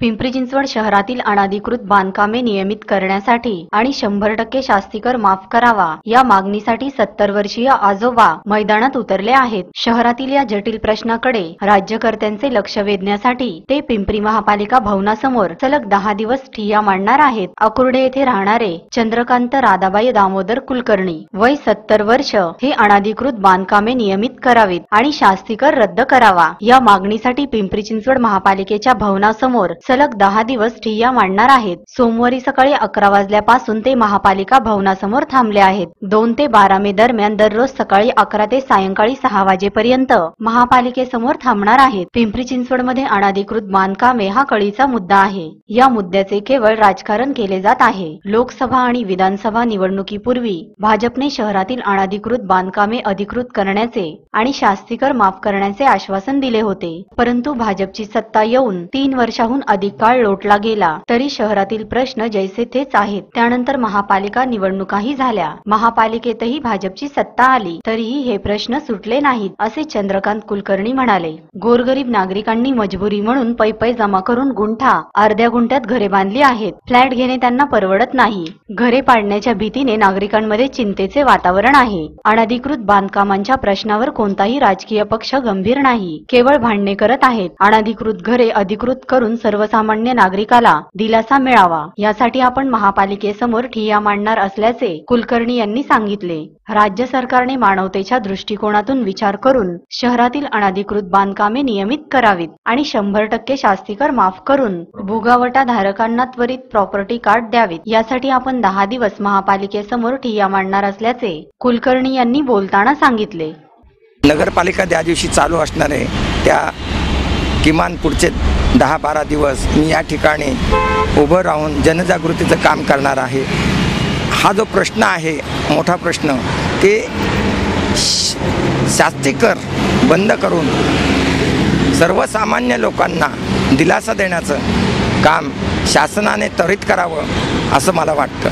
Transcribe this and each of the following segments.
पिंपरी चिंचवड शहरातील अनधिकृत बांधकामे नियमित करण्यासाठी आणि 100% शास्तीकर माफ करावा या मागणीसाठी 70 वर्षीय आजोबा मैदानात उतरले आहेत। शहरातील या जटिल प्रश्नाकडे राज्यकर्त्यांचे लक्ष वेधण्यासाठी ते पिंपरी महापालिका भवनासमोर सलग 10 दिवस ठिय्या मांडणार आहेत। अकुर्डे येथे राहणारे चंद्रकांत राधाबाई दामोदर कुलकर्णी वय 70 वर्ष हे अनधिकृत बांधकामे नियमित करावीत आणि शास्तीकर रद्द करावा या मागणीसाठी पिंपरी चिंचवड महापालिकेच्या भवनासमोर सलग 10 दिवस ठिय्या मांडणार आहेत। सोमवारी सकाळी 11 वाजल्यापासून ते महापालिका भवनासमोर थांबले आहेत। 2 ते 12 मे दरम्यान दररोज सकाळी 11 ते सायंकाळी 6 वाजेपर्यंत महापालिकेसमोर थांबणार आहेत। पिंपरी चिंचवडमध्ये अनधिकृत बांधकामे हा कळीचा मुद्दा आहे। या मुद्द्याचे केवळ राजकारण केले जात आहे। लोकसभा आणि विधानसभा निवडणुकीपूर्वी भाजपने शहरातील अनधिकृत बांधकामे अधिकृत करण्याचे आणि शास्तीकर माफ करण्याचे आश्वासन दिले होते, परंतु भाजपची सत्ता येऊन 3 वर्षाहून अधिक काळ लोटला गेला तरी शहरातील प्रश्न जैसे तेच आहेत। त्यानंतर महापालिका निवडणुकाही झाल्या, महापालिकेतही भाजपची सत्ता आली, तरीही हे प्रश्न सुटले नाहीत, असे चंद्रकांत कुलकर्णी म्हणाले। गोरगरीब नागरिकांनी मजबुरी म्हणून पै जमा करून गुंठा अर्ध्या गुंठ्यात घरे बांधली आहेत। फ्लॅट घेणे त्यांना परवडत नाही। घरे पाडण्याच्या भीतीने नागरिकांमध्ये चिंतेचे वातावरण आहे। अनधिकृत बांधकामांच्या प्रश्नावर कोणताही राजकीय पक्ष गंभीर नाही, केवळ भांडणे करत आहेत। अनधिकृत घरे अधिकृत करून सर्वसामान्य नागरिकाला दिलासा मिळावा यासाठी आपण महापालिकेसमोर ठिय्या मांडणार असल्याचे कुलकर्णी यांनी सांगितले। राज्य सरकारने मानवतेच्या दृष्टिकोनातून विचार करून शहरातील अनधिकृत बांधकामे नियमित करावीत आणि 100% शास्तीकर माफ करून भूगावटा धारकांना त्वरित प्रॉपर्टी कार्ड द्यावीत यासाठी आपण 10 दिवस महापालिकेसमोर ठिय्या मांडणार असल्याचे कुलकर्णी यांनी बोलताना सांगितले। नगरपालिका ज्या दिवशी चालू असणार आहे त्या किमान पुढचे 10-12 दिवस मी या ठिकाणी उभं राहून जनजागृतीचं काम करणार आहे। हा जो प्रश्न आहे मोठा प्रश्न की शास्तीकर बंद करून सर्वसामान्य लोकांना दिलासा देण्याचं काम शासनाने त्वरित करावं असं मला वाटतं।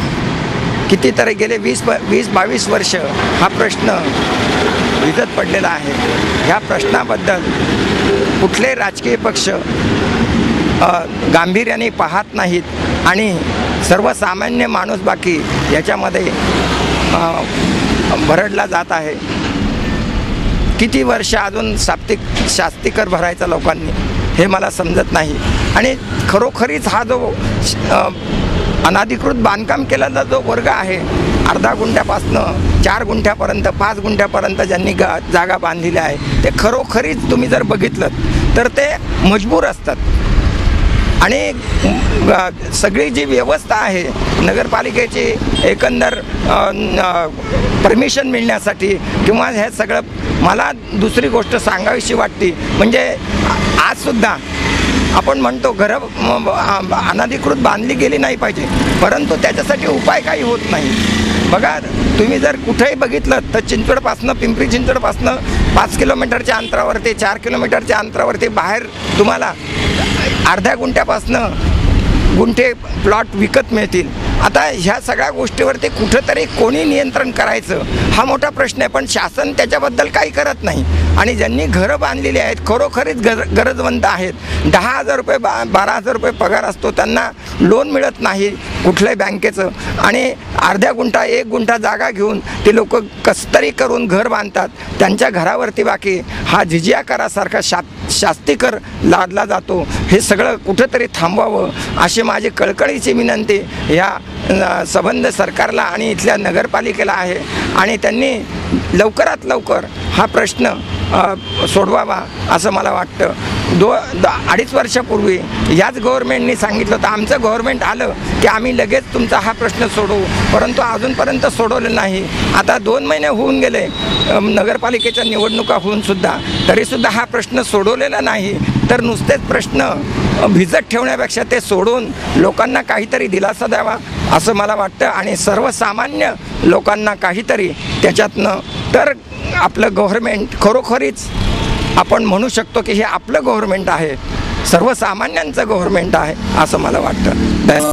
कितीतरी गेले 20-22 वर्ष हा प्रश्न विझत पडलेला आहे। ह्या प्रश्नाबद्दल कुठले राजकीय पक्ष गांभीर्याने पाहत नाहीत आणि सर्वसामान्य माणूस बाकी याच्यामध्ये भरडला जात आहे। किती वर्ष अजून शास्तीकर भरायचा लोकांनी हे मला समजत नाही आणि खरोखरीच हा जो अनधिकृत बांधकाम केलेला जो वर्ग आहे अर्धा गुंठ्यापासनं 4 गुंठ्यापर्यंत 5 गुंठ्यापर्यंत ज्यांनी जागा बांधलेली आहे ते खरोखरीच तुम्ही जर बघितलं तर ते मजबूर असतात आणि सगळी जी व्यवस्था आहे नगरपालिकेची एकंदर परमिशन मिळण्यासाठी किंवा हे सगळं मला दुसरी गोष्ट सांगावीशी वाटते म्हणजे आजसुद्धा आपण म्हणतो घरं अनधिकृत बांधली गेली नाही पाहिजे, परंतु त्याच्यासाठी उपाय काही होत नाही। बघा तुम्ही जर कुठेही बघितलं तर चिंचवडपासनं पिंपरी चिंचवडपासनं 5 किलोमीटरच्या अंतरावरती 4 किलोमीटरच्या अंतरावरती बाहेर तुम्हाला अर्ध्या गुंठ्यापासनं गुंठे प्लॉट विकत मिळतील। आता ह्या सगळ्या गोष्टीवरती कुठंतरी कोणी नियंत्रण करायचं हा मोठा प्रश्न आहे, पण शासन त्याच्याबद्दल काही करत नाही आणि ज्यांनी घरं बांधलेली आहेत खरोखरीच गरजवंत आहेत 10,000 रुपये 12,000 रुपये पगार असतो त्यांना लोन मिळत नाही कुठल्याही बँकेचं आणि अर्ध्या गुंठा 1 गुंठा जागा घेऊन ते लोक कसतरी करून घर बांधतात। त्यांच्या घरावरती बाकी हा जिजिया करासारखा शास्तीकर लादला जातो। हे सगळं कुठंतरी थांबवावं अशी माझी कळकळीची विनंती या संबंध सरकारला आणि इथल्या नगरपालिकेला आहे आणि त्यांनी लवकरात लवकर हा प्रश्न सोडवावा असं मला वाटतं। 2-2.5 वर्षापूर्वी याच गव्हर्नमेंटनी सांगितलं होतं आमचं गव्हर्नमेंट आलं की आम्ही लगेच तुमचा हा प्रश्न सोडवू, परंतु अजूनपर्यंत सोडवलं नाही। आता 2 महिने होऊन गेले नगरपालिकेच्या निवडणुका होऊन सुद्धा तरीसुद्धा हा प्रश्न सोडवलेला नाही। तर नुसतेच प्रश्न भिजत ठेवण्यापेक्षा ते सोडून लोकांना काहीतरी दिलासा द्यावा असं मला वाटतं आणि सर्वसामान्य लोकांना काहीतरी त्याच्यातनं तर आपलं गव्हर्नमेंट खरोखरीच आपण म्हणू शकतो की हे आपलं गव्हर्नमेंट आहे, सर्वसामान्यांचं गव्हर्नमेंट आहे असं मला वाटतं।